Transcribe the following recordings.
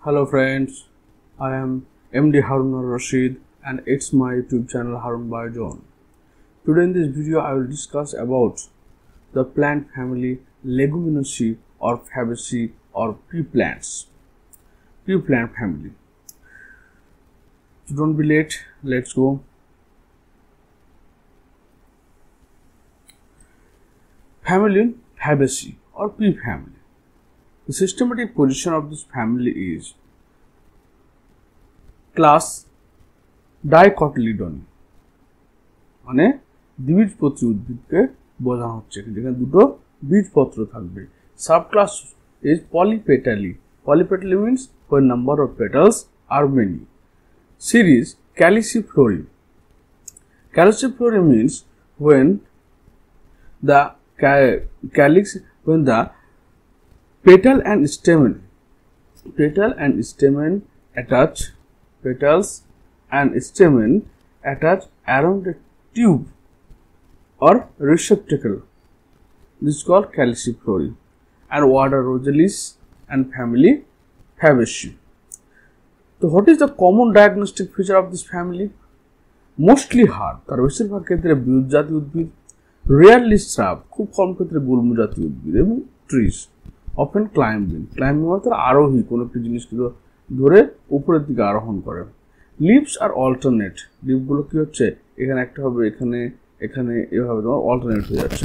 Hello friends, I am MD Harun Rashid and it's my YouTube channel Harun by John. Today in this video I will discuss about the plant family Leguminosae or Fabaceae or pea plants. Pea plant family. So don't be late, let's go. Family Fabaceae or pea family. The systematic position of this family is class Dicotyledon মানে দ্বিবীজপত্রী উদ্ভিদকে বোঝানো হচ্ছে যেখানে দুটো বীজপত্র থাকবে subclass is polypetally means when number of petals are many series Caliciflory means when the petal and stamen attach around a tube or receptacle. This is called Caliciflory. And order Rosalis and family Fabaceae. So, what is the common diagnostic feature of this family? Mostly hard. তার বেশিরভাগ ক্ষেত্রে বীজজাতীয় উদ্ভিদ, rarely shrub, খুব কম ক্ষেত্রে গুল্মজাতীয় উদ্ভিদ এবং trees. Often climbing অর্থাৎ আরোহী কোনো একটি জিনিসকে ধরে উপরের দিকে আরোহণ করে লিভস আর অল্টারনেট লিভগুলো কি হচ্ছে এখানে একটা হবে এখানে এভাবে তোমার অল্টারনেট হয়ে যাচ্ছে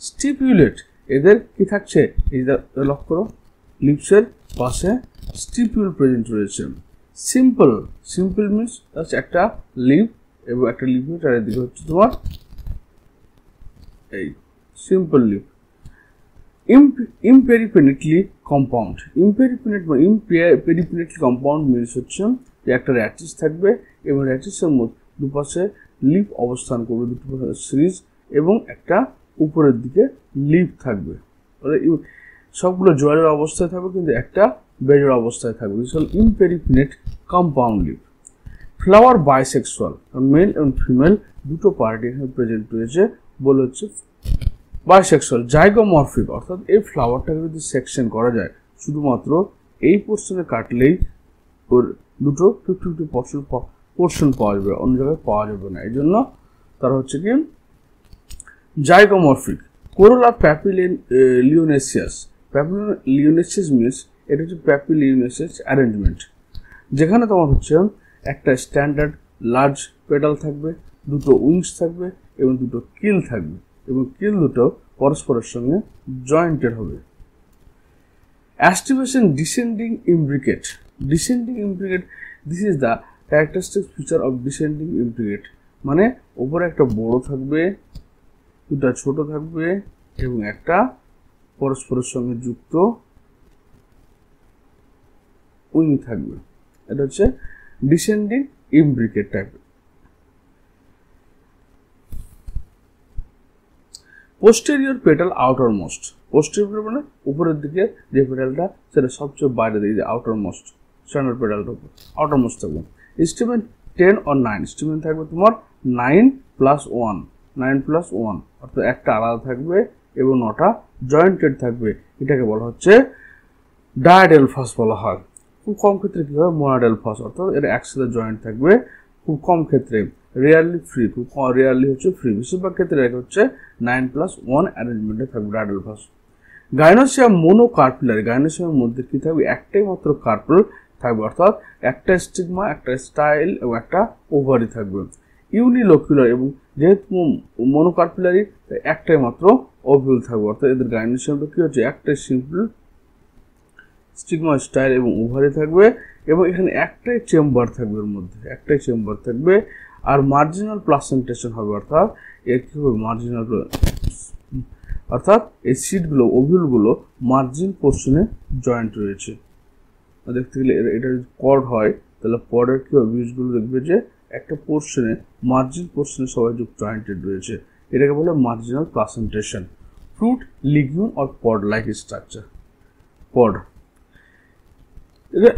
স্টিপুলেট এদের কি থাকছে এই যে লক্ষ্য করো লিভসের পাশে স্টিপুল প্রেজেন্ট রয়েছে সিম্পল মিন্স একটা লিভ এবং একটা লিভের চারিদিকে হচ্ছে তোমার এই simple leaf imperipenately compound means হচ্ছে যে একটা র্যাটিস থাকবে এবং র্যাটিসের মধ্যে দুপাশে লিফ অবস্থান করবে দুটো সিরিজ এবং একটা উপরের দিকে লিফ থাকবে সবগুলো জোড়া অবস্থায় থাকবে কিন্তু একটা বেজোড়া অবস্থায় থাকবে imperipenate compound leaf flower bisexual male এবং ফিমেল দুটো পার্টি এখানে প্রেজেন্ট রয়েছে বলে হচ্ছে বাইসেক্সুয়াল জাইগোমরফিক অর্থাৎ এই ফ্লাওয়ারটাকে যদি সেকশন করা যায় শুধুমাত্র এই পোর্শনে কাটলেই ওর দুটো 50-50 পোর্শন পাওয়া যাবে অন্য জায়গায় পাওয়া যাবে না এই জন্য তারা হচ্ছে কি জাইগোমরফিক কোরোলা প্যাপিলিওনেসিয়াস মিনস এটা হচ্ছে প্যাপিলিওনেসিয়াস অ্যারেঞ্জমেন্ট যেখানে তোমার হচ্ছে একটা স্ট্যান্ডার্ড লার্জ পেটাল থাকবে দুটো উইংস থাকবে এবং দুটো কিল থাকবে এবং কিল দুটো পরস্পরের সঙ্গে জয়েন্টেড হবে aestivation descending imbricate this is the characteristic feature of descending imbricate মানে উপরে একটা বড় থাকবে দুটা ছোট থাকবে এবং একটা পরস্পরের সঙ্গে যুক্ত উইং থাকবে এটা হচ্ছে ডিসেন্ডিং ইমব্রিকেট টাইপের posterior petal outermost posterior মানে উপরের দিকে যে পেটালটা সেটা সবচেয়ে বাইরে দিকে outermost স্ট্যান্ডার্ড পেটালটা outermost থাকবে স্টেমেন 10 or 9 স্টেমেন থাকবে তোমার 9+1 অর্থাৎ একটা আলাদা থাকবে এবং 9টা জয়েন্টেড থাকবে এটাকে বলা হচ্ছে ডায়াডেলফাস বলা হয় খুব কম ক্ষেত্রে কি হয় মোনাডেলফাস অর্থাৎ এর একসাথে জয়েন্ট থাকবে খুব কম ক্ষেত্রে রেয়ারলি ফ্রি খুব রেয়ারলি হচ্ছে ফ্রি বেশিরভাগ ক্ষেত্রে এটা হচ্ছে 9+1 অ্যারেঞ্জমেন্টে থাকবে ডায়াডেলফাস গাইনোসিয়াম মোনোকার্পুলারি গাইনোসিয়ামের মধ্যে কি থাকবে একটাই মাত্র কার্পল থাকবে অর্থাৎ একটা স্টিগমা একটা স্টাইল এবং একটা ওভারি থাকবে ইউনিলোকুলার এবং যেহেতু মোনোকার্পুলারি একটাই মাত্র ওভিউল থাকবে অর্থাৎ এদের গাইনোসিয়ামটা কি হচ্ছে একটাই সিম্পল স্টিগমা স্টাইল এবং ওভারি থাকবে এবং এখানে একটাই চেম্বার থাকবে এর মধ্যে একটাই চেম্বার থাকবে আর মার্জিনাল প্লাসেন্টেশন হবে অর্থাৎ এর কি হবে মার্জিনাল অর্থাৎ এই সিডগুলো ওভিউলগুলো মার্জিন পোর্শনে জয়েন্ট রয়েছে দেখতে গেলে এটা যদি পড হয় তাহলে পডের কি হবে বীজগুলো দেখবে যে একটা পোর্শনে মার্জিন পোর্শনে সবাই জয়েন্টেড রয়েছে এটাকে বলে marginal placentation fruit legume or pod like structure pod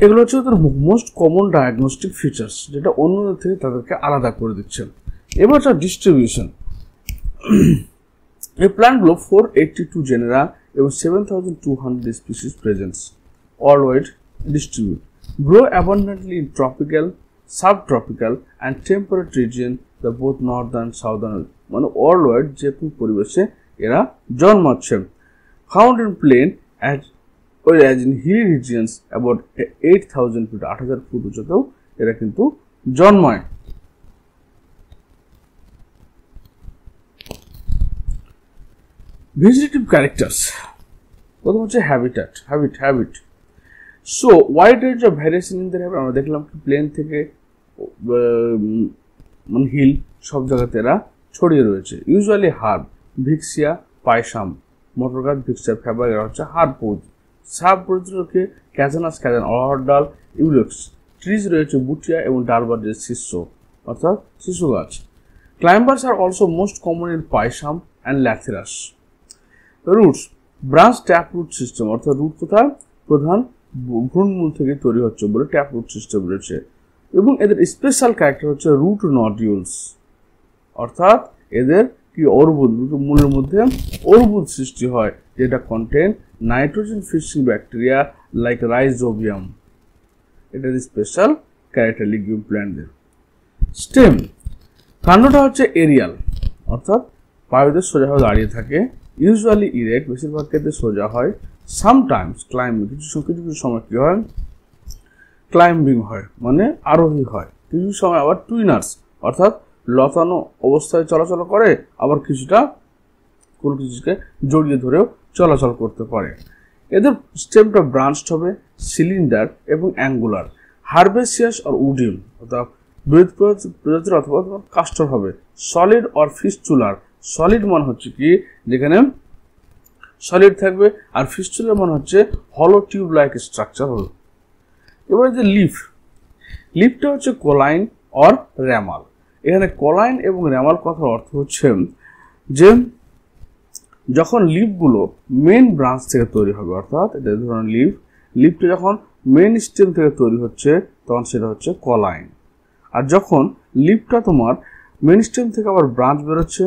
এগুলো হচ্ছে তার মোস্ট কমন ডায়াগনস্টিক ফিচার্স যেটা অন্যদের থেকে তাদেরকে আলাদা করে দিচ্ছে এবার তার ডিস্ট্রিবিউশন এই প্ল্যান্টগুলো 482 জেনেরা এবং 7200 species presence worldwide distribute Grow abundantly in tropical, subtropical and temperate region, the both northern southern মানে ওয়ার্ল্ড ওয়াইড যে কোনো পরিবেশে এরা জন্মাচ্ছে। Found in plain as in hilly regions about 8,000 feet 8,000 foot উচ্চতেও এরা কিন্তু জন্মায়। Vegetative characters প্রথম হচ্ছে habit so wide range of variation in their habit আমরা দেখলাম কি প্লেন থেকে মানে হিল সব জায়গাতে এরা ছড়িয়ে রয়েছে। ইউজুয়ালি হার্ব ভিক্সিয়া পাইসাম মটর গাছ ভিক্সিয়া ফেবার এরা হচ্ছে হার্ব প্রজাতি। সাব প্রজাতিকে ক্যাজানাস অড়হর ডাল ইউলেক্স ট্রিজ রয়েছে বুটিয়া এবং ডালবার যে শীর্ষ অর্থাৎ শিশু গাছ। Climbers are also most common in Pisum and Lathyrus. Roots branch tap root system অর্থাৎ রুট কোথায় প্রধান ভ্রূণমূল থেকে তৈরি হচ্ছে বলে ট্যাপ রুট সিস্টেম রয়েছে এবং এদের স্পেশাল ক্যারেক্টার হচ্ছে রুট নডিউলস অর্থাৎ এদের কি অর্বুদ মূলের মধ্যে অর্বুদ সৃষ্টি হয় যেটা contain nitrogen fixing bacteria like rhizobium. এটার স্পেশাল ক্যারেক্টার লিগিউম প্ল্যান্টদের। স্টেম কাণ্ডটা হচ্ছে এরিয়াল অর্থাৎ বায়ুতে সোজাভাবে দাঁড়িয়ে থাকে। ইউজুয়ালি ইরেক্ট বেশিরভাগ ক্ষেত্রে সোজা হয়। সামটাইমস ক্লাইম্বিং কিছু সময় কি হয় ক্লাইম্বিং হয় মানে আরোহী হয়। কিছু সময় আবার টুইনার্স অর্থাৎ লতানো অবস্থায় চলাচল করে আবার কিছুটা কোনো কিছুকে জড়িয়ে ধরেও চলাচল করতে পারে। এদের স্টেমটা ব্রাঞ্চড হবে সিলিন্ডার এবং অ্যাঙ্গুলার। হার্বেসিয়াস আর উডিউল অর্থাৎ বৃহৎ প্রজাতির অথবা কাস্টর হবে। সলিড অর ফিস্চুলার সলিড মান হচ্ছে কি যেখানে সলিড থাকবে আর ফিস্চুলার মান হচ্ছে হলো টিউব লাইক স্ট্রাকচার হলো। এবার যে লিফটা হচ্ছে কোলাইন অর র্যামাল। এখানে কোলাইন এবং র্যামাল কথার অর্থ হচ্ছে যে যখন লিফগুলো মেন ব্রাঞ্চ থেকে তৈরি হবে অর্থাৎ এটা ধরুন লিফটা যখন মেন স্টেম থেকে তৈরি হচ্ছে তখন সেটা হচ্ছে কোলাইন। আর যখন লিফটা তোমার মেন স্টেম থেকে আবার ব্রাঞ্চ বেরোচ্ছে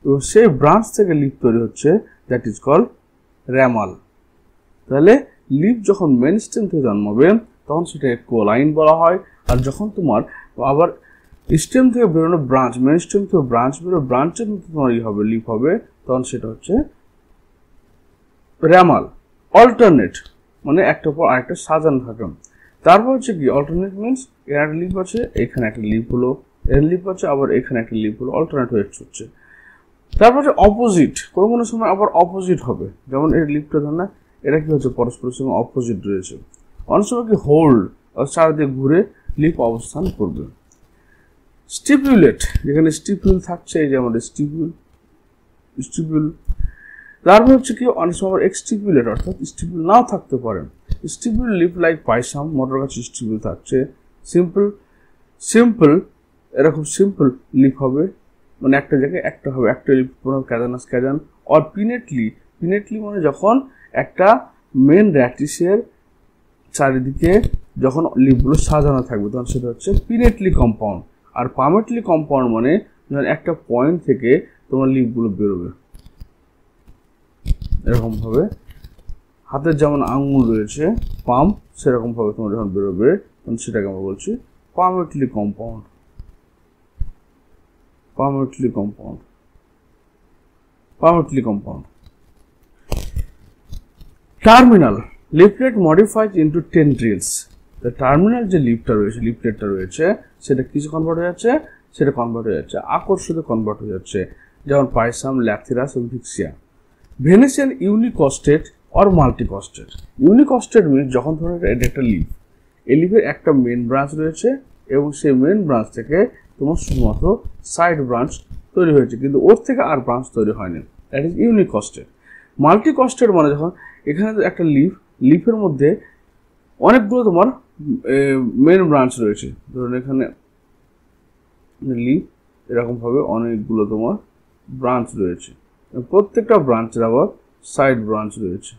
তো সেই ব্রাঞ্চ থেকে লিফ তৈরি হচ্ছে দ্যাট ইজ কল্ড র্যামাল। তাহলে লিফ যখন মেন স্টেম থেকে জন্মাবে তখন সেটাকে কোলাইন বলা হয়। আর যখন তোমার আবার স্টেম থেকে বেরোনো ব্রাঞ্চ মেন স্টেম থেকে ব্রাঞ্চ বেরোনো ব্রাঞ্চের মধ্যে তোমার হবে লিফ হবে তখন সেটা হচ্ছে র্যামাল। অল্টারনেট মানে একটা পর আরেকটা সাজানো থাকে। তারপর হচ্ছে কি অল্টারনেট মিনস এর একটা লিফ আছে এখানে একটা লিফ হলো এর লিফ আছে আবার এখানে একটা লিফ হলো অল্টারনেট হয়ে হচ্ছে। তারপর হচ্ছে অপোজিট কোনো সময় আবার অপোজিট হবে যেমন এর লিফটা ধর না এটা কি হচ্ছে পরস্পরের সঙ্গে অপোজিট রয়েছে। অনেক সময় কি হোল্ড চারদিকে ঘুরে লিফ অবস্থান করবে। স্টিপুলেট যেখানে স্টিপুল থাকছে এই যে আমাদের স্টিপুল। তারপর হচ্ছে কি অনেক সময় এক্সটিপুলেট অর্থাৎ স্টিপুল নাও থাকতে পারে। স্টিপুল লিফ লাইক পাইসাম মটর গাছ স্টিপুল থাকছে। সিম্পল এরকম সিম্পল লিফ হবে মানে একটা জায়গায় একটা হবে একটা লিফ ক্যাজান আর পিনেটলি মানে যখন একটা মেন র্যাটিসের চারিদিকে যখন লিফগুলো সাজানো থাকবে তখন সেটা হচ্ছে পিনেটলি কম্পাউন্ড। আর পামেটলি কম্পাউন্ড মানে যখন একটা পয়েন্ট থেকে তোমার লিফগুলো বেরোবে এরকম ভাবে হাতের যেমন আঙুল রয়েছে পাম সেরকম ভাবে তোমার যখন বেরোবে তখন সেটাকে আমরা বলছি palmately compound. Terminal leaflet modified into tendrils. Terminal যে লিফলেটটা রয়েছে সেটা কিছু কনভার্ট হয়ে যাচ্ছে আকর্ষিত কনভার্ট হয়ে যাচ্ছে যেমন পাইসাম ল্যাথিরাস এবং ভিক্সিয়া। ভেনেসিয়ান ইউনিকস্টেট অর মাল্টিকস্টেট। ইউনিকস্টেট মিনস যখন ধরো এটা একটা লিফ এই লিফের একটা মেন ব্রাঞ্চ রয়েছে এবং সেই মেন ব্রাঞ্চ থেকে তোমার শুধুমাত্র সাইড ব্রাঞ্চ তৈরি হয়েছে কিন্তু ওর থেকে আর ব্রাঞ্চ তৈরি হয়নি দ্যাট ইজ ইউনিকস্টেট। মাল্টিকস্টেট মানে যখন এখানে একটা লিফের মধ্যে অনেকগুলো তোমার মেন ব্রাঞ্চ রয়েছে ধরুন এখানে লিফ এরকমভাবে অনেকগুলো তোমার ব্রাঞ্চ রয়েছে প্রত্যেকটা ব্রাঞ্চের আবার সাইড ব্রাঞ্চ রয়েছে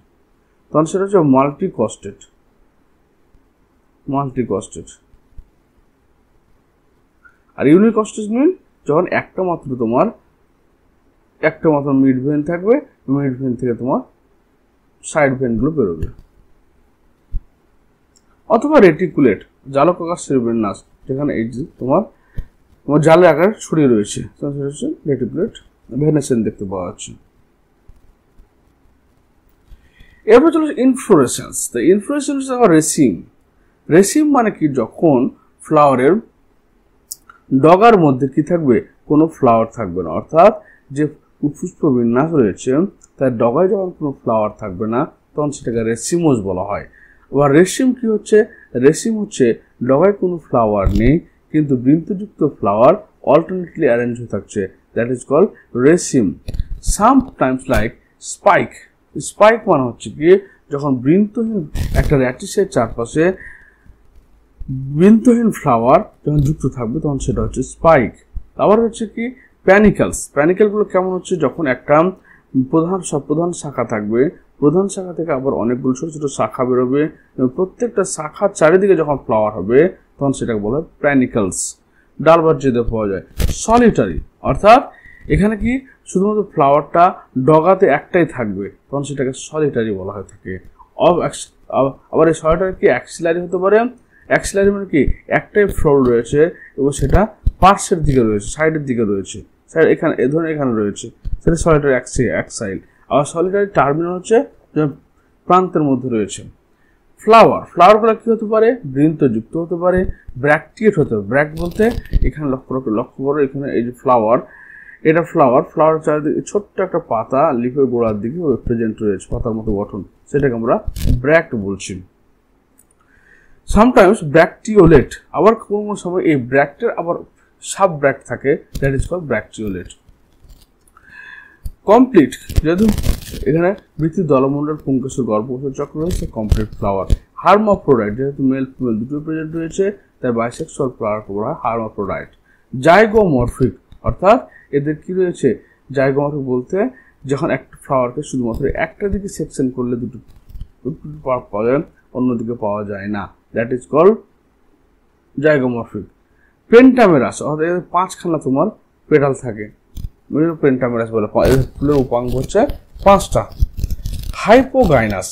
তখন সেটা হচ্ছে মাল্টিকস্টেট। আর ইউনিকস্টেট মিন যখন একটা মাত্র মিড ভেন থাকবে মিড ভেন থেকে তোমার সাইড ভেনগুলো বেরোবে। অথবা রেটিকুলেট জালকাকার শ্রেণীবিন্যাস, যেখানে এই যে তোমার জালের আকার ছড়িয়ে রয়েছে, রেটিকুলেট ভেনেসেন দেখতে পাওয়া যাচ্ছে। এরপর চলে ইনফ্লোরেসেন্স। তো ইনফ্লোরেসেন্স রেসিম। রেসিম মানে কি, যখন ফ্লাওয়ারের ডগার মধ্যে কি থাকবে, কোনো ফ্লাওয়ার থাকবে না, অর্থাৎ যে পুষ্প বিন্যাস রয়েছে তার ডগায় যখন কোনো ফ্লাওয়ার থাকবে না তখন সেটাকে রেসিমোস বলা হয়। আবার রেসিম কি হচ্ছে, রেসিম হচ্ছে ডগায় কোনো ফ্লাওয়ার নেই কিন্তু বৃন্তযুক্ত ফ্লাওয়ার অল্টারনেটলি অ্যারেঞ্জ হয়ে থাকছে, that is called raceme. Sometimes like spike. Spike মানে হচ্ছে কি, যখন বৃন্তহীন একটা র্যাটিসের চারপাশে বৃন্তহীন ফ্লাওয়ার যখন যুক্ত থাকবে তখন সেটা হচ্ছে স্পাইক। আবার হচ্ছে কি প্যানিকেলস। প্যানিকেলগুলো কেমন হচ্ছে, যখন একটা প্রধান শাখা থাকবে, প্রধান শাখা থেকে আবার অনেকগুলো ছোট ছোট শাখা বেরোবে এবং প্রত্যেকটা শাখার চারিদিকে যখন ফ্লাওয়ার হবে তখন সেটাকে বলা হয় প্যানিকেলস। ডালবার যেতে পাওয়া যায়। সলিটারি, অর্থাৎ এখানে কি শুধুমাত্র ফ্লাওয়ারটা ডগাতে একটাই থাকবে তখন সেটাকে সলিটারি বলা হয়ে থাকে। আবার এই সলিটারি কি অ্যাক্সিলারি হতে পারে। অ্যাক্সিলারি মানে কি, একটাই ফ্লোর রয়েছে এবং সেটা পার্শ্বের দিকে রয়েছে, সাইডের দিকে রয়েছে, সাইড এখানে এ ধরনের এখানে রয়েছে, সেটা সলিটারি অ্যাক্সাইল। আবার সলিটারি টার্মিনাল হচ্ছে প্রান্তের মধ্যে রয়েছে। ফ্লাওয়ারগুলো কি হতে পারে, বৃন্তযুক্ত হতে পারে, ব্র্যাকটিয়েট হতে পারে। ব্র্যাক বলতে এখানে লক্ষ্য করো, এখানে এই যে ফ্লাওয়ার, এটা ফ্লাওয়ার চারিদিকে ছোট্ট একটা পাতা লিফের গোড়ার দিকে প্রেজেন্ট রয়েছে, পাতার মতো গঠন, সেটাকে আমরা ব্র্যাক্ট বলছি। সামটাইমস ব্র্যাকটিওলেট। আবার কোনো সময় এই ব্র্যাক্টের আবার সাব ব্র্যাক্ট থাকে, দ্যাট ইজ কল্ড ব্র্যাকটিওলেট। কমপ্লিট, যেহেতু এখানে বৃত্তি দলমণ্ডল পুংকেশর গর্ভকোষের চক্র রয়েছে, কমপ্লিট ফ্লাওয়ার। হার্মাফ্রোডাইট, যেহেতু মেল ফিমেল দুটো প্রেজেন্ট রয়েছে তাই বাইসেক্সুয়াল ফ্লাওয়ার বলা হয় হার্মাফ্রোডাইট। জাইগোমরফিক, অর্থাৎ এদের কি রয়েছে, জাইগোমরফিক বলতে যখন একটা ফ্লাওয়ারকে শুধুমাত্র একটা দিকে সেকশন করলে দুটো পাওয়া যায়, অন্যদিকে পাওয়া যায় না, দ্যাট ইজ কল্ড জাইগোমরফিক। পেন্টামেরাস, অর্থাৎ এদের পাঁচখানা তোমার পেটাল থাকে, পেন্টামেরাস বলে। ফুলের উপাঙ্গ হচ্ছে পাঁচটা। হাইপোগাইনাস।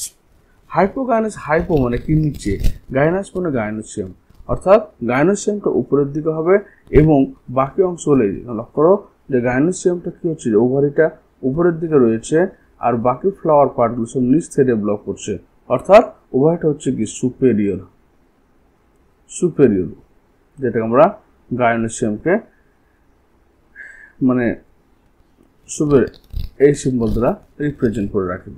হাইপো মানে কি নিচে, গাইনাস মানে গাইনোসিয়াম, অর্থাৎ গাইনোসিয়ামটা উপরের দিকে হবে এবং বাকি অংশ হলে লক্ষ্য করো যে গাইনোসিয়ামটা কি হচ্ছে, ওভারিটা উপরের দিকে রয়েছে আর বাকি ফ্লাওয়ার পার্টগুলো সব নিচ থেকে ডেভেলপ করছে, অর্থাৎ ওভারিটা হচ্ছে কি সুপেরিয়র, যেটাকে আমরা গাইনোসিয়ামকে মানে এই সিম্বল দ্বারা রিপ্রেজেন্ট করে রাখি।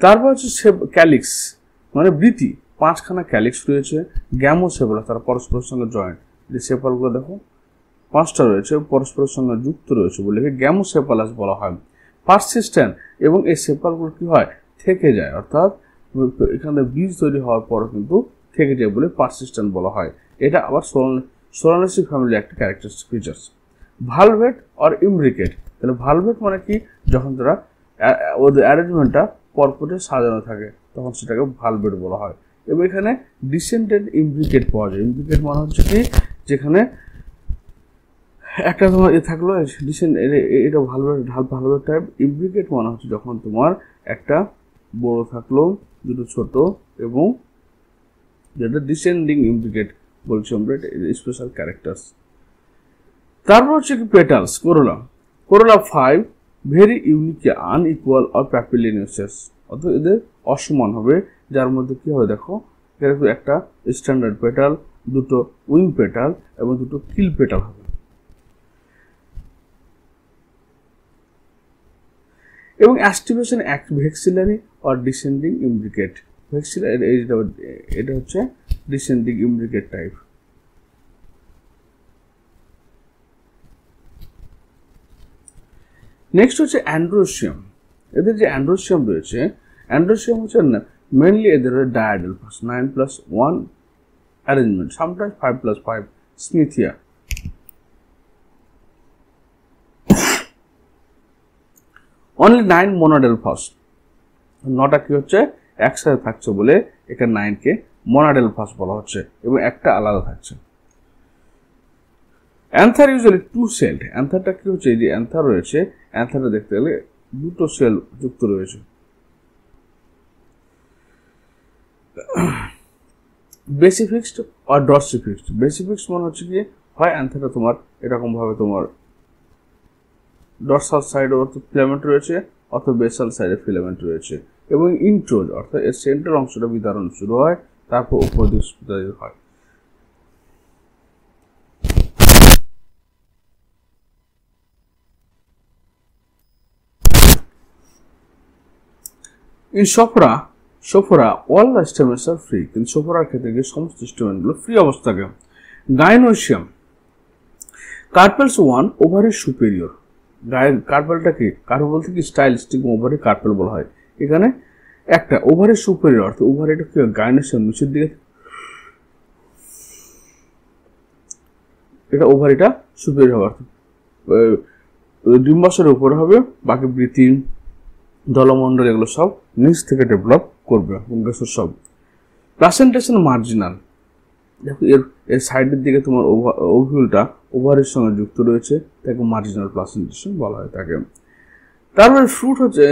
তারপর হচ্ছে ক্যালিক্স মানে বৃতি, পাঁচখানা ক্যালিক্স রয়েছে। গ্যামোসেপালা, তারা পরস্পরের সঙ্গে জয়েন্ট, যে সেপালগুলো দেখো পাঁচটা রয়েছে পরস্পরের সঙ্গে যুক্ত রয়েছে বলে গ্যামোসেপালাস বলা হয়। পারসিস্টেন্ট, এবং এই সেপালগুলো কি হয়, থেকে যায়, অর্থাৎ এখানে বীজ তৈরি হওয়ার পর কিন্তু থেকে যায় বলে পারসিস্টেন্ট বলা হয়। এটা আবার সোলানেসি ফ্যামিলি একটা ক্যারেক্টারিস্টিক ফিচার্স। ভালভেট অর ইমব্রিকেট, তাহলে ভালভেট মানে কি, যখন তারা ওদের অ্যারেঞ্জমেন্টটা পরপরে সাজানো থাকে তখন সেটাকে ভালভেট বলা হয়। এবং এখানে ডিসেন্ডেন্ট ইমব্রিকেট পাওয়া যায়। ইমব্রিকেট মানে হচ্ছে কি, যেখানে একটা তোমার থাকলো এটা ভালভেট টাইপ। ইমব্রিকেট মানে হচ্ছে যখন তোমার একটা বড় থাকলো, দুটো ছোট, এবং যেটা ডিসেন্ডিং ইমব্রিকেট বলছি আমরা, স্পেশাল ক্যারেক্টার্স। তারপর হচ্ছে কি petals, corolla 5 very unique, unequal or papilionaceous, অর্থাৎ এদের অসমান হবে, যার মধ্যে কি হবে দেখো, একটা স্ট্যান্ডার্ড পেটাল, দুটো উইং পেটাল এবং দুটো কিল পেটাল হবে। এবং অ্যাস্টিভেশন ভেক্সিলারি অর ডিসেন্ডিং ইমব্রিকেট। এটা হচ্ছে ডিসেন্ডিং ইমব্রিকেট টাইপ। নেক্সট হচ্ছে অ্যান্ড্রোসিয়াম। এদের যে অ্যান্ড্রোসিয়াম রয়েছে, অ্যান্ড্রোসিয়াম হচ্ছে না মেনলি এদের ডায়াডেলফাস 9+1 অ্যারেঞ্জমেন্ট, সামটাইমস 5+5 স্মিথিয়া। অনলি 9 মোনোডেলফাস, 9টা কি হচ্ছে একসাথে থাকছে বলে এখানে 9কে মোনোডেলফাস বলা হচ্ছে এবং একটা আলাদা থাকছে। Another usually 2 sailed. অ্যান্থারটা কি হচ্ছে, এই যে অ্যান্থার রয়েছে, অ্যান্থারটা দেখতে গেলে দুটো সেল যুক্ত রয়েছে। বেসিফিক্সড আর ডরসিফিক্সড। বেসিফিক্সড মানে হচ্ছে কি হয় অ্যান্থেটা তোমার এরকম ভাবে তোমার ডরসাল সাইডে ফিলামেন্ট রয়েছে অথবা বেসাল সাইডে ফিলামেন্ট রয়েছে, এবং ইন্ট্রোজ অর্থাৎ এর সেন্টার অংশটা বিদারণ শুরু হয়, তারপর উপর দিকে বিদারিত হয়। In Sophora all the stamens are free, কিন্তু সোফোরার ক্ষেত্রে গিয়ে সমস্ত স্টেমেন্টগুলো ফ্রি অবস্থা থাকে। Gynoecium carpels one ovary superior. কার্পেলটা কি, কার্পেল বলতে কি স্টাইলিস্টিক ওভারি কার্পেল বলা হয়। এখানে একটা ওভারি সুপেরিয়র অর্থাৎ ওভারিটা কি গাইনোসিয়াম নিচের দিকে, এটা ওভারিটা সুপেরিয়র হবে অর্থাৎ ডিম্বাশয়ের উপরে হবে, বাকি বৃতি দলমণ্ডল এগুলো সব নিচ থেকে ডেভেলপ করবে সব। প্লাসেন্টেশন মার্জিনাল, দেখো এর সাইডের দিকে তোমার ওভিউলটা ওভারের সঙ্গে যুক্ত রয়েছে, তাকে মার্জিনাল প্লাসেন্টেশন বলা হয় তাকে। তারপরে ফ্রুট হচ্ছে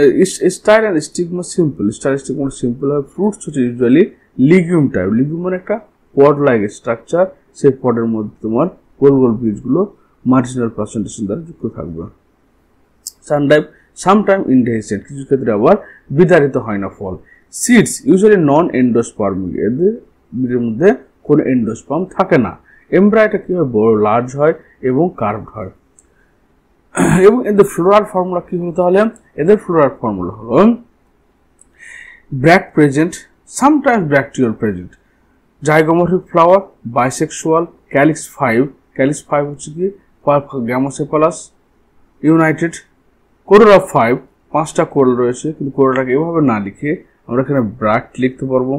style and stigma simple. Style stigma simple হয়। ফ্রুটস হচ্ছে ইউজুয়ালি লিগিউম টাইপ। লিগিউম মানে একটা পড লাইক স্ট্রাকচার, সেই পডের মধ্যে তোমার গোল গোল বীজগুলো মার্জিনাল প্লাসেন্টেশন দ্বারা যুক্ত থাকবে। সামটাইম ইনডেহিসেন্ট, কিছু ক্ষেত্রে আবার বিতাড়িত হয় না ফল। সিডস ইউজুয়ালি নন এন্ডোস্পার্মিক, এদের বীজের মধ্যে কোনো এন্ডোস্পার্ম থাকে না। এমব্রায়োটা কি হয়, বড় লার্জ হয় এবং কার্ভড হয়। এবং এদের ফ্লোরাল ফর্মুলা কি হলো তাহলে, এদের ফ্লোরাল ফর্মুলা হলো bract present, sometimes bracteole present, zygomorphic flower, bisexual, calyx 5, calyx 5 হচ্ছে কি গ্যামোসেফালাস, ইউনাইটেড, কোরোলা 5, 5টা কোরল রয়েছে, কিন্তু কোরলটাকে এভাবে না লিখে আমরা এখানে ব্র্যাক্ট লিখতে পারবো।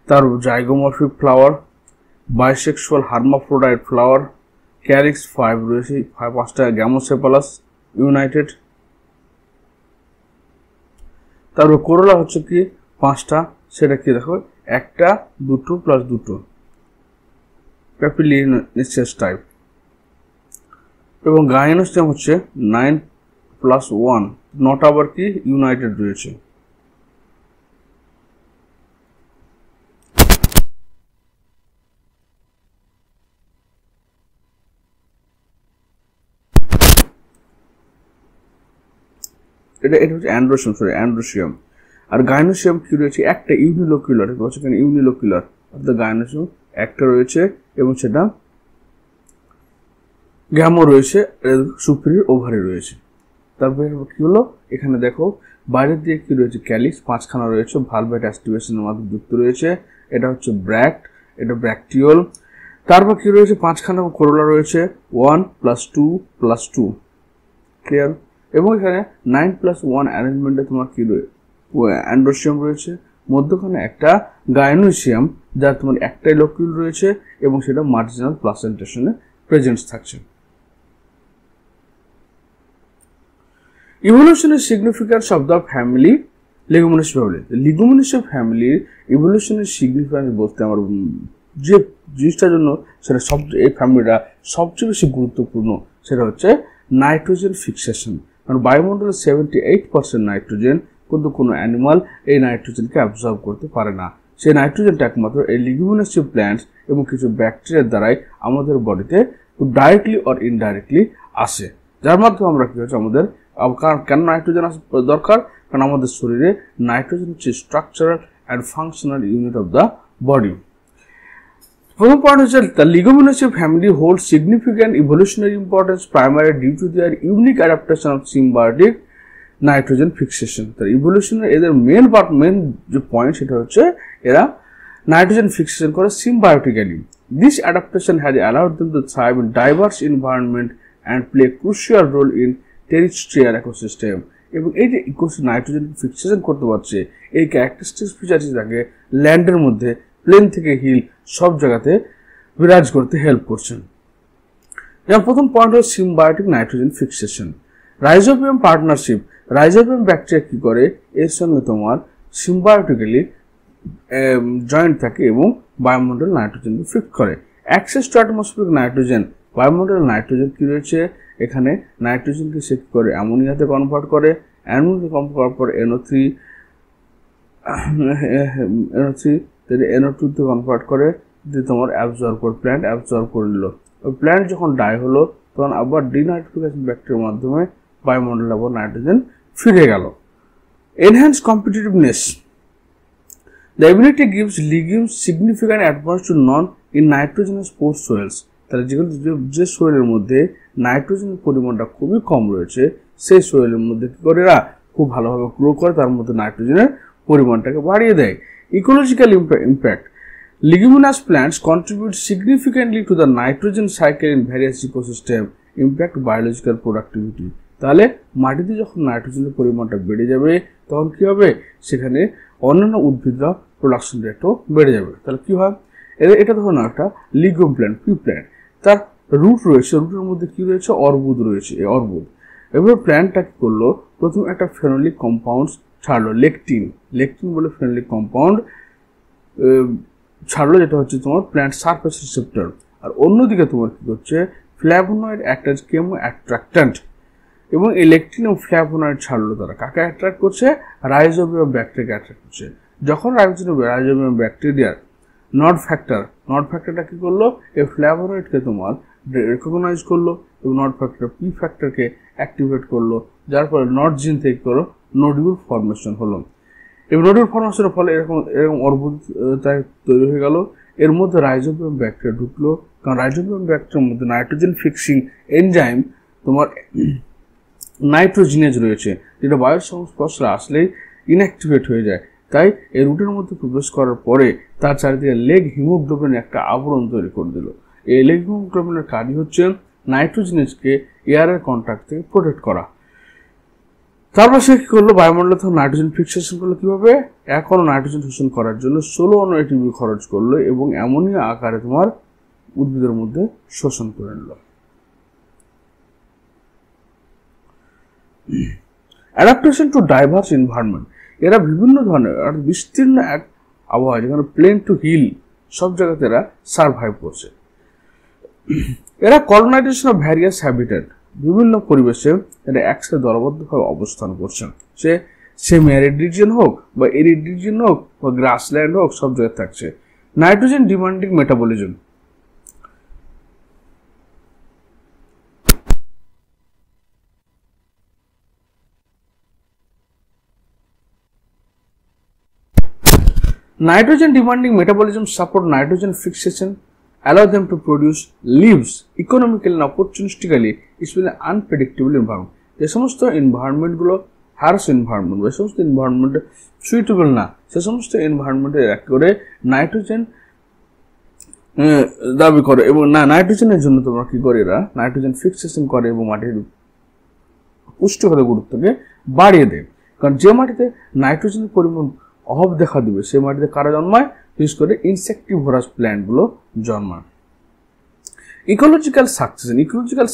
তার জাইগোমরফিক flower, bisexual hermaphrodite flower, calyx 5 রয়েছে, 5টা গ্যামোসেফালাস, ইউনাইটেড। তারপর কোরোলা হচ্ছে কি 5টা, সেটা কি দেখো 1টা 2টো প্লাস 2টো প্যাপিলিনেসিয়াস টাইপ। এবং গাইনোস্টেম হচ্ছে 9+1, 9টা আবার কি ইউনাইটেড রয়েছে। এটা হচ্ছে অ্যান্ড্রোসিয়াম। আর গাইনোসিয়াম কি রয়েছে, একটা ইউনিলোকুলার, এখানে ইউনিলোকুলার অর্থাৎ গাইনোসিয়াম একটা রয়েছে এবং সেটা গ্যামো রয়েছে, সুপিরিয়র ওভারি রয়েছে। তারপরে কি হলো, এখানে দেখো বাইরের দিকে কি রয়েছে, ক্যালিক্স 5খানা রয়েছে, ভালভেট অ্যাস্টিভেশনের মাধ্যমে যুক্ত রয়েছে, এটা হচ্ছে ব্র্যাক্ট, এটা ব্র্যাকটিওল। তারপর কি রয়েছে, 5খানা কোরোলা রয়েছে, 1 + 2 + 2, ক্লিয়ার। এবং এখানে 9+1 অ্যারেঞ্জমেন্টে তোমার কি রয়েছে, অ্যান্ড্রোসিয়াম রয়েছে, মধ্যখানে একটা গাইনোসিয়াম যার তোমার একটাই লোকিউল রয়েছে এবং সেটা মার্জিনাল প্লাসেন্টেশনে প্রেজেন্স থাকছে। ইভলিউশনের significance of the family Leguminosae family. লেগুমিনেসি ফ্যামিলির ইভলিউশনের সিগনিফিক্যান্স বলতে আমার যে জিনিসটার জন্য সেটা এই ফ্যামিলিটা সবচেয়ে বেশি গুরুত্বপূর্ণ সেটা হচ্ছে নাইট্রোজেন ফিক্সেশন। কারণ বায়ুমণ্ডলে 78% নাইট্রোজেন, কিন্তু কোনো অ্যানিমাল এই নাইট্রোজেনকে অ্যাবজর্ব করতে পারে না। সেই নাইট্রোজেনটা একমাত্র এই লিগুমিনেসি প্ল্যান্টস এবং কিছু ব্যাকটেরিয়ার দ্বারাই আমাদের বডিতে ডাইরেক্টলি অর ইনডাইরেক্টলি আসে, যার মাধ্যমে আমরা কি হচ্ছে আমাদের কেন নাইট্রোজেন দরকার, কারণ আমাদের শরীরে নাইট্রোজেন হচ্ছে structural and functional unit of the body. প্রথম পয়েন্ট হচ্ছে the Leguminosae family hold significant evolutionary importance primary due to their unique adaptation of symbiotic nitrogen fixation. তার ইভলিউশনের এদের মেন যে পয়েন্ট সেটা হচ্ছে এরা নাইট্রোজেন ফিক্সেশন করে symbiotically. This adaptation has allowed them to thrive in diverse environment and play crucial role in terrestrial ecosystem. এবং এই যে নাইট্রোজেন ফিক্সেশন করতে পারছে, এই ক্যারেক্টারিস্টিক ফিচারটি তাকে ল্যান্ডের মধ্যে প্লেন থেকে হিল সব জায়গাতে বিরাজ করতে হেল্প করছেন। যেমন প্রথম পয়েন্ট হল symbiotic nitrogen fixation. Rhizobium partnership, rhizobium bacteria কি করে, এর সঙ্গে তোমার সিম্বায়োটিক্যালি জয়েন্ট থাকে এবং বায়ুমণ্ডল নাইট্রোজেনকে ফিক্স করে। অ্যাক্সেস টু অ্যাটমসফিয়ারিক নাইট্রোজেন, বায়ুমণ্ডল নাইট্রোজেন কি রয়েছে, এখানে নাইট্রোজেনকে সে কি করে অ্যামোনিয়াতে কনভার্ট করে, অ্যামোনিয়াতে কনভার্ট করার পর NO3 তাহলে NO2 তে কনভার্ট করে দিয়ে তোমার অ্যাবজর্ব করে প্ল্যান্ট অ্যাবজর্ব করে নিল। ওই প্ল্যান্ট যখন ডাই হলো তখন আবার ডিনাইট্রিফিকেশন ব্যাকটেরিয়ার মাধ্যমে বায়ুমণ্ডলে আবার নাইট্রোজেন ফিরে গেল। Enhance competitiveness, the ability gives legumes significant advantage to non in nitrogenous poor soils। তাহলে যে সোয়েলের মধ্যে নাইট্রোজেনের পরিমাণটা খুবই কম রয়েছে সেই সোয়েলের মধ্যে কি করে এরা খুব ভালোভাবে গ্রো করে, তার মধ্যে নাইট্রোজেনের পরিমাণটাকে বাড়িয়ে দেয়। Ecological impact, leguminous plants contribute significantly to the nitrogen cycle in various ecosystem, impact biological productivity। তাহলে মাটিতে যখন নাইট্রোজেনের পরিমাণটা বেড়ে যাবে তখন কি হবে, সেখানে অন্যান্য উদ্ভিদরা প্রোডাকশন রেটও বেড়ে যাবে। তাহলে কি হয়, এটা ধরুন একটা লিগুম প্ল্যান্ট, পি প্ল্যান্ট, তার রুট রয়েছে, রুটের মধ্যে কি রয়েছে, অর্বুদ রয়েছে। এই অর্বুদ এবার প্ল্যান্টটা কি করলো, প্রথম একটা ফেনোলিক কম্পাউন্ড ছাড়লো, লেকটিন বলে ফেনোলিক কম্পাউন্ড ছাড়লো, যেটা হচ্ছে তোমার প্ল্যান্ট সারফেস রিসেপ্টর। আর অন্যদিকে তোমার কি করছে, ফ্ল্যাভোনয়েড অ্যাক্ট অ্যাজ কেমো অ্যাট্রাক্ট্যান্ট, এবং এই লেকটিন এবং ফ্ল্যাভোনয়েড ছাড়লো, তারা কাকে অ্যাট্রাক্ট করছে, রাইজোবিয়াম ব্যাকটেরিয়াকে অ্যাট্রাক্ট করছে। যখন রাইজোবিয়াম ব্যাকটেরিয়ার নড ফ্যাক্টরটা কি করলো, এই ফ্ল্যাভোনয়েডকে তোমার রেকগনাইজ করলো এবং নড ফ্যাক্টর পি ফ্যাক্টরকে অ্যাক্টিভেট করলো, যার ফলে নড জিন থেকে করো নোডিউল ফর্মেশন হলো। এবং নোডিউল ফর্মেশনের ফলে এরকম অর্বুদ তৈরি হয়ে গেল। এর মধ্যে রাইজোবিয়াম ব্যাকটেরিয়া ঢুকলো, কারণ রাইজোবিয়াম ব্যাকটেরিয়ার মধ্যে নাইট্রোজেন ফিক্সিং এনজাইম তোমার নাইট্রোজিনেজ রয়েছে, যেটা বায়ুর সংস্পর্শে আসলেই ইনঅ্যাক্টিভেট হয়ে যায়। তাই এই রুটের মধ্যে প্রবেশ করার পরে তার চারিদিকে লেগ হিমোগ্লোবিন একটা আবরণ তৈরি করে দিল। এই লেগ হিমোগ্লোবিনের কাজই হচ্ছে নাইট্রোজিনেজকে এয়ারের কন্ট্যাক্ট থেকে প্রোটেক্ট করা। তারপর সে কি করলো, বায়ুমণ্ডলে তখন নাইট্রোজেন ফিক্সেশন করলো কিভাবে, এখন নাইট্রোজেন শোষণ করার জন্য 16 অণু ATP খরচ করলো এবং অ্যামোনিয়া আকারে তোমার উদ্ভিদের মধ্যে শোষণ করে নিল। অ্যাডাপ্টেশন টু ডাইভার্স এনভায়রনমেন্ট, এরা বিভিন্ন ধরনের বিস্তীর্ণ এক আবহাওয়া, যেখানে প্লেন টু হিল সব জায়গাতে এরা সার্ভাইভ করছে। এরা কলোনাইজেশন অফ ভ্যারিয়াস হ্যাবিটেট, বিভিন্ন পরিবেশে এরা একসাথে দলবদ্ধভাবে অবস্থান করছেন, সে সেমি অ্যারিড রিজিয়ন হোক বা এরিড রিজিয়ন হোক বা গ্রাসল্যান্ড হোক, সব জায়গায় থাকছে। Nitrogen demanding metabolism, nitrogen demanding metabolism support nitrogen fixation, allow them to produce leaves economically and opportunistically, especially unpredictable environment। যে সমস্ত এনভায়রনমেন্ট গুলো হার্শ এনভায়রনমেন্ট, যে সমস্ত এনভায়রনমেন্টে সুইটেবল না, সে সমস্ত এনভায়রনমেন্টে এক করে নাইট্রোজেন দাবি করে এবং নাইট্রোজেনের জন্য তোমরা কি করে, এরা নাইট্রোজেন ফিক্সেশন করে এবং মাটির পুষ্টিগত গুরুত্বকে বাড়িয়ে দেয়। কারণ যে মাটিতে নাইট্রোজেনের পরিমাণ অভাব দেখা দিবে সেই মাটিতে কারা জন্মায়, বিশেষ করে ইনসেক্টিভোরাস প্ল্যান্টগুলো জন্মায়। ইকোলজিক্যাল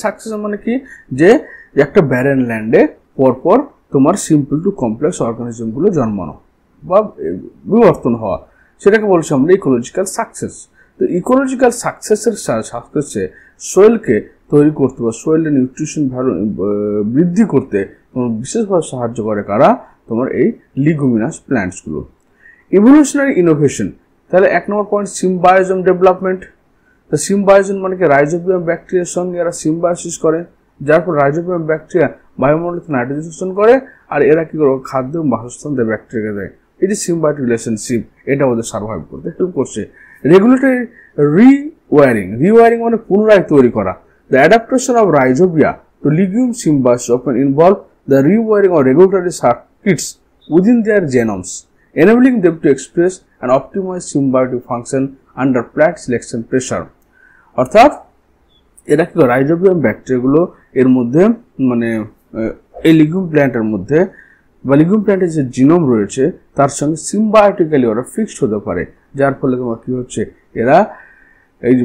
সাকসেশন মানে কি, যে একটা ব্যারেন ল্যান্ডে পরপর তোমার সিম্পল টু কমপ্লেক্স অর্গানিজমগুলো জন্মানো বা বিবর্তন হওয়া, সেটাকে বলছি আমরা ইকোলজিক্যাল সাকসেস। তো ইকোলজিক্যাল সাকসেসে সোয়েলকে তৈরি করতে বা সোয়েলের নিউট্রিশন ভ্যালু বৃদ্ধি করতে তোমার বিশেষভাবে সাহায্য করে কারা, তোমার এই লিগুমিনাস প্ল্যান্টসগুলো। ইভলিউশনারি ইনোভেশন, তাহলে 1 নম্বর পয়েন্ট সিম্বায়োজম ডেভেলপমেন্ট। তো সিম্বায়োজম মানে কি, রাইজোবিয়াম ব্যাকটেরিয়ার সঙ্গে এরা সিম্বায়োসিস করে, যার ফলে রাইজোবিয়াম ব্যাকটেরিয়া বায়ুমণ্ডলে নাইট্রোজেন শোষণ করে আর এরা কি করে খাদ্য এবং বাসস্থান দেয় ব্যাকটেরিয়াকে দেয়। এই যে সিম্বায়োটিক রিলেশনশিপ, এটা ওদের সার্ভাইভ করতে হেল্প করছে। রেগুলেটরি রিওয়ারিং মানে পুনরায় তৈরি করা। The adaptation of rhizobia to legume symbiosis often involve the rewiring of regulatory circuits within their genomes, enabling them to express and optimize symbiotic function under plant selection pressure। অর্থাৎ এরা কি rhizobium ব্যাকটেরিয়াগুলো এর মধ্যে মানে এই লিগুম প্ল্যান্টের মধ্যে বা লিগুম প্ল্যান্টের যে জিনোম রয়েছে তার সঙ্গে সিম্বায়োটিক্যালি ওরা ফিক্সড হতে পারে, যার ফলে তোমার কি হচ্ছে, এরা এই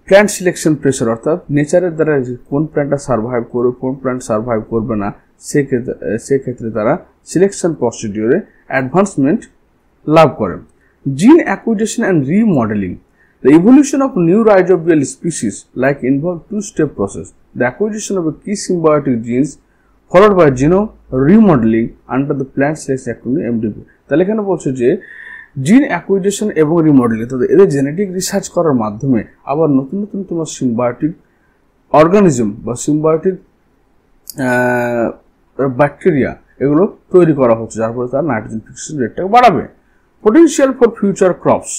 প্ল্যান্ট সিলেকশন প্রেশার অর্থাৎ নেচারের দ্বারা কোন প্ল্যান্টটা সার্ভাইভ করবে কোন প্ল্যান্ট সার্ভাইভ করবে না, সেক্ষেত্রে তারা সিলেকশন প্রসিডিওরে অ্যাডভান্সমেন্ট লাভ করে। জিন acquisition and remodelling, the evolution of new rhizobial species like involve two-step process, the acquisition of a key symbiotic genes followed by genome remodeling under the plant selection acronym MDP। তাহলে এখানে বলছে যে জিন acquisition এবং remodelling, অর্থাৎ এদের genetic research করার মাধ্যমে আবার নতুন নতুন তোমার সিম্বায়োটিক অর্গানিজম বা সিম্বায়োটিক ব্যাকটেরিয়া এগুলো তৈরি করা হচ্ছে, যার ফলে তার নাইট্রোজেন ফিক্সেশন রেটটাকে বাড়াবে। Potential for future crops,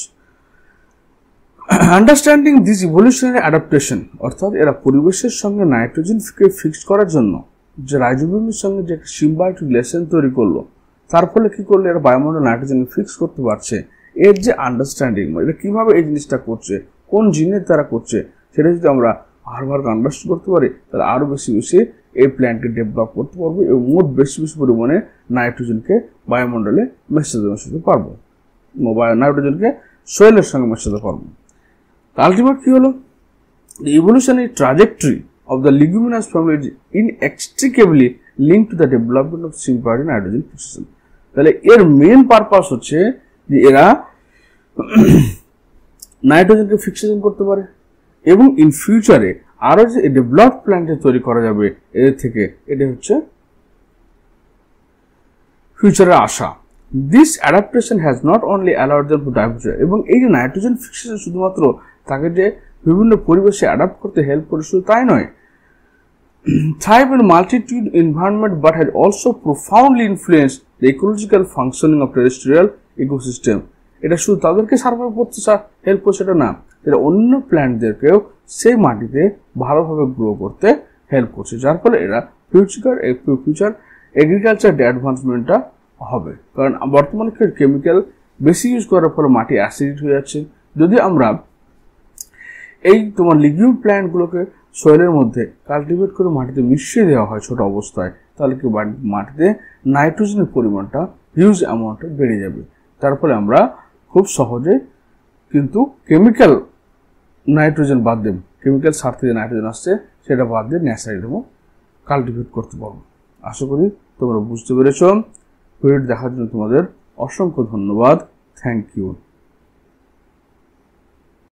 understanding this evolutionary adaptation, অর্থাৎ এরা পরিবেশের সঙ্গে নাইট্রোজেনকে ফিক্সড করার জন্য যে রাইজোবিয়ামের সঙ্গে যে একটা সিম্বায়োটিক রিলেশন তৈরি করলো, তার ফলে কি করলো, এরা বায়ুমণ্ডল নাইট্রোজেন ফিক্স করতে পারছে। এর যে আন্ডারস্ট্যান্ডিং, এটা কিভাবে এই জিনিসটা করছে, কোন জিনের দ্বারা করছে, সেটা যদি আমরা আরবার আন্ডারস্ট্যান্ড করতে পারি, তাহলে আরও বেশি বেশি এই প্ল্যান্টকে ডেভেলপ করতে পারবো এবং মোট বেশি বেশি পরিমাণে নাইট্রোজেনকে বায়ুমণ্ডলে মেশাতে পারবো, নাইট্রোজেনকে সোয়েলের সঙ্গে মেশাতে পারবো। আলটিমেট কি হলো, the evolutionary trajectory of the leguminous family is inextricably linked to the development of symbiotic nitrogen fixation. তাহলে এর মেন পারপাস হচ্ছে যে এরা নাইট্রোজেনকে ফিক্সেশন করতে পারে এবং ইন ফিউচারে আরো যে ডেভেলপ প্ল্যান্টে তৈরি করা যাবে এদের থেকে, এটা হচ্ছে ফিউচারের আশা। This adaptation has not only allowed them to diversify, এবং এই যে নাইট্রোজেন ফিক্সেশন শুধুমাত্র তাকে যে বিভিন্ন পরিবেশে অ্যাডাপ্ট করতে হেল্প করে শুধু তাই নয়, thrive in multitude environment but has also profoundly influenced the ecological functioning of terrestrial ecosystem. এটা শুধু তাদেরকে সার্ভাইভ করতে হেল্প করছে এটা না, এটা অন্য প্ল্যান্টদেরকেও সেই মাটিতে ভালোভাবে গ্রো করতে হেল্প করছে, যার ফলে এরা ফিউচার এগ্রিকালচার অ্যাডভান্সমেন্টটা হবে। কারণ বর্তমানে কেমিক্যাল বেশি ইউজ করার ফলে মাটি অ্যাসিড হয়ে যাচ্ছে। যদি আমরা এই তোমার লিগিউম প্ল্যান্টগুলোকে সয়েলের মধ্যে কাল্টিভেট করে মাটিতে মিশিয়ে দেওয়া হয় ছোট অবস্থায়, তাহলে কি মাটিতে নাইট্রোজেনের পরিমাণটা হিউজ অ্যামাউন্টে বেড়ে যাবে। তার ফলে আমরা খুব সহজে কিন্তু কেমিক্যাল নাইট্রোজেন বাদ দিয়ে, কেমিক্যাল সার থেকে নাইট্রোজেন আসছে সেটা বাদ দিয়ে ন্যাচারালি কাল্টিভেট করতে পারবো। আশা করি তোমরা বুঝতে পেরেছ। ভিডিওটি দেখার জন্য তোমাদের অসংখ্য ধন্যবাদ। Thank you.